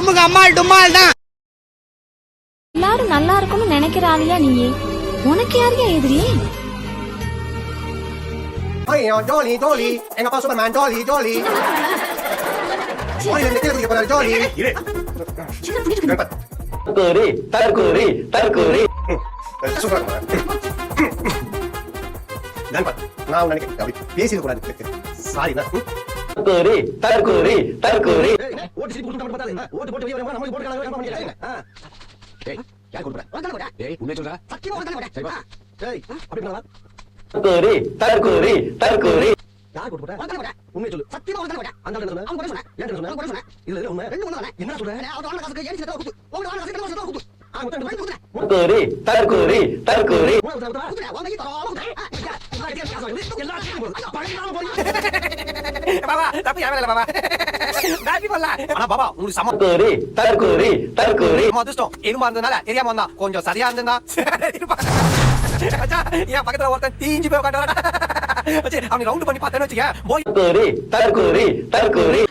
டும்முக்கு அம்மாள் டும்மாள் தான். எல்லாரும் நல்லா இருக்கும்னு நினைக்கிற ஆளியா நீ? உனக்கு யாரையா எதிரி? ஜோலி ஜோலி எங்க அப்பா சூப்பர்மேன் ஜோலி ஜோலி ஜோலி தற்கூரி தற்கூரி தற்கூரி நான் நினைக்கிறேன் அப்படி பேசிட கூடாது. சாரி தற்கூரி தற்கூரி தற்கூரி ஓட்டு போட்டு நம்மளுக்கு போட்டு யார் கொடுக்குறா? உண்மை சொல்றா? சத்தியமா கொடுக்குறா? தற்கூரி தற்கூரி தற்கூரி யார் கொடுக்குறா? உண்மை சொல்லு. சத்தியமா கொடுக்குறா? அந்த ஆளு அவன் கூட சொன்னா. ஏன் சொன்னா? அவன் கூட சொன்னா. இல்ல உண்மை. ரெண்டு உண்மை. என்ன சொல்ற? அவன் ஆளு காசுக்கு ஏன் செத்தா குத்து. உங்க ஆளு காசுக்கு என்ன செத்தா குத்து. ஆ முட்டை ரெண்டு குத்துறா. தற்கூரி தற்கூரி தற்கூரி பாபா தப்பு யாரல பாபா. டாடி போடல. ஆனா பாபா உங்களுக்கு சம தற்கூரி தற்கூரி தற்கூரி மொதஸ்டம் எதுமா இருந்தனால தெரியாம வந்தா கொஞ்சம் சரியா இருந்தா என் பக்கத்துல ஒருத்தன் தீஞ்சு போய் உட்காந்து அவனை ரவுண்ட் பண்ணி பார்த்தேன்னு வச்சுக்க போய் தற்கூரி தற்கூரி தற்கூரி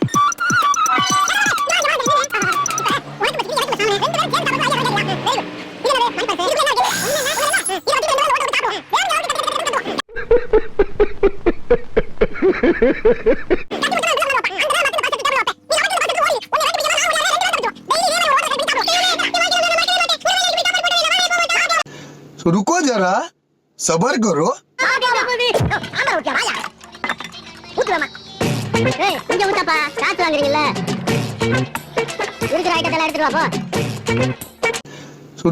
रुको जरा सबर करो.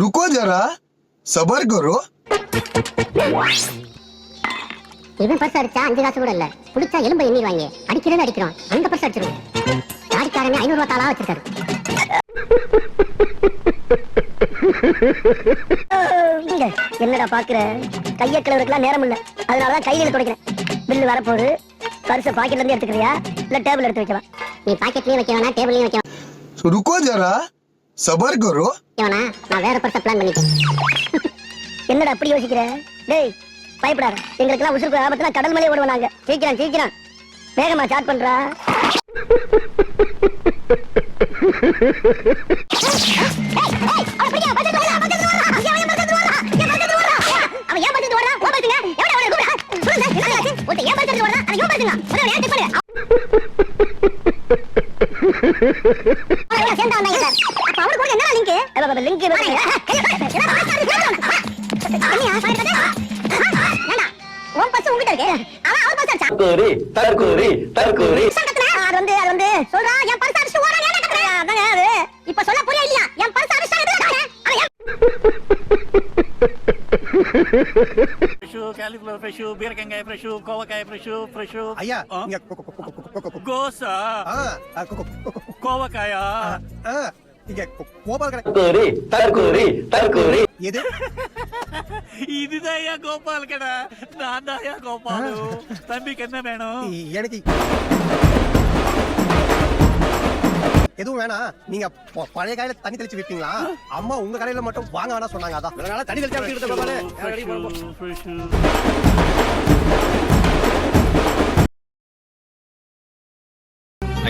रुको जरा सबर करो. இவன் பர்ஸ் அடிச்சா 5 காசு கூட இல்ல. புடிச்சா எலும்பை எண்ணிடுவாங்க. அடிக்கிறது அடிக்கிறோம். அந்த பர்ஸ் அடிச்சிருவோம். தாடிக்காரங்க 500 ரூபாய் தாளா வச்சிருக்காரு. என்னடா பாக்குற? கைய கிளவுறதுக்குலாம் நேரம் இல்ல. அதனாலதான் கையில துடைக்கிறேன். பில்லு வரப்போகுது. பர்ஸ பாக்கெட்ல இருந்து எடுத்துக்கிறியா இல்ல டேபிள் எடுத்து வைக்கவா? நீ பாக்கெட்லயும் வைக்க வேணா டேபிள்லயும் வைக்க வேணா. रुको जरा सबर करो. வேணா நான் வேற பர்ஸ பிளான் பண்ணிட்டேன். என்னடா அப்படி யோசிக்கிற? டேய் பயப்படாத. எங்களுக்கெல்லாம் உசுருக்கு ஆபத்துல கடல் மேலே ஓடுவோம் நாங்க. சீக்கிரம் சீக்கிரம் வேகமா ஸ்டார்ட் பண்றா. தற்கூரி தற்கூரி தற்கூரி சொல்றா என் பர்ஸ் அடிச்சு ஓடுறானே அதாங்க அது இப்ப சொல்ல புரியல இல்லையா? என் பர்ஸ் அடிச்சானே ஃப்ரெஷ் காலிஃப்ளவர் ஃப்ரெஷ் பீரக்காய் ஃப்ரெஷ் கோவக்காய் ஃப்ரெஷ் ஐயா இங்க கோசா கோவக்காயா இங்க கோபால் கடை தற்கூரி தற்கூரி தற்கூரி எது? இதுதான் கோபால் கடை. நான் தான் கோபாலு. தம்பிக்கு என்ன வேணும்? எனக்கு எதுவும் வேணாம். நீங்க பழைய காயில தண்ணி தெளிச்சு விப்பீங்களா? அம்மா உங்க கடையில மட்டும் வாங்க வேணா சொன்னாங்க. அதான் அதனால தண்ணி தெளிச்சு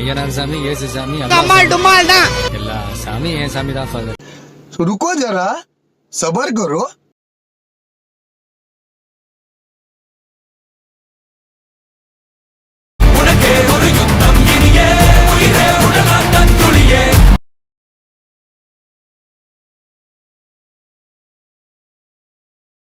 ஐயனார் சாமி ஏசு சாமி அம்மாள் டும்மாள் தான். எல்லா சாமி என் சாமி தான் ஃபாதர். रुको जरा सबर करो. உனக்கே ஒரு யுத்தம் இனியே உயிரே உடலாக